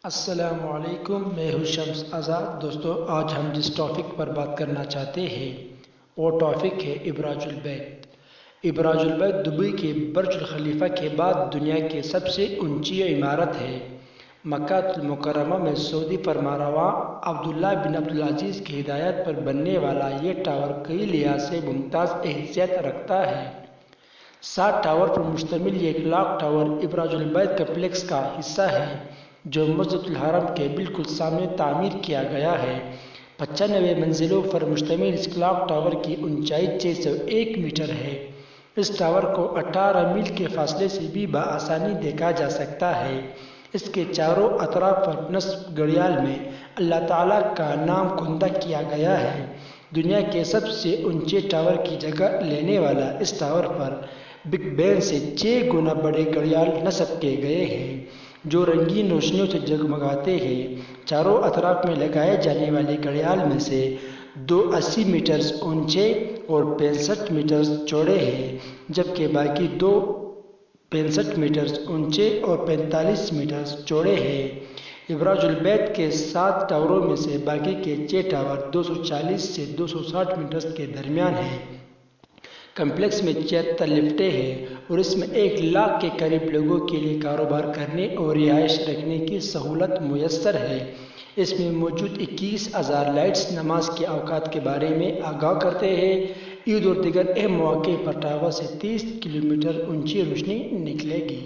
السلام علیکم، میں ہوں شمس آزاد۔ دوستو، آج ہم جس ٹاپک پر بات کرنا چاہتے ہیں وہ ٹاپک ہے ابراج البیت۔ ابراج البیت دبئی کے برج الخلیفہ کے بعد دنیا کی سب سے اونچی عمارت ہے۔ مکہ المکرمہ میں سعودی فرمانروا عبداللہ بن عبدالعزیز کی ہدایت پر بننے والا یہ ٹاور کئی لحاظ سے ممتاز حیثیت رکھتا ہے۔ 7 ٹاور پر مشتمل یہ کلاک ٹاور ابراج البیت کمپلیکس کا حصہ ہے جو مسجد الحرم کے بالکل سامنے تعمیر کیا گیا ہے۔ 95 منزلوں پر مشتمل اس کلاک ٹاور کی اونچائی 601 میٹر ہے۔ اس ٹاور کو 18 میل کے فاصلے سے بھی بآسانی دیکھا جا سکتا ہے۔ اس کے چاروں اطراف پر نصب گھڑیال میں اللہ تعالیٰ کا نام کندہ کیا گیا ہے۔ دنیا کے سب سے اونچے ٹاور کی جگہ لینے والا اس ٹاور پر بگ بین سے 6 گنا بڑے گھڑیال نصب کیے گئے ہیں جو رنگین روشنیوں سے جگمگاتے ہیں۔ چاروں اطراف میں لگائے جانے والے گھڑیال میں سے 2 80 میٹر اونچے اور 65 میٹر چوڑے ہیں، جبکہ باقی 2 65 میٹر اونچے اور 45 میٹر چوڑے ہیں۔ ابراج البیت کے 7 ٹاوروں میں سے باقی کے 6 ٹاور 240 سے 260 میٹر کے درمیان ہیں۔ کمپلیکس میں 76 لفٹیں ہیں اور اس میں 1 لاکھ کے قریب لوگوں کے لیے کاروبار کرنے اور رہائش رکھنے کی سہولت میسر ہے۔ اس میں موجود 21,000 لائٹس نماز کے اوقات کے بارے میں آگاہ کرتے ہیں۔ عید اور دیگر اہم مواقع پر ٹاور سے 30 کلومیٹر اونچی روشنی نکلے گی۔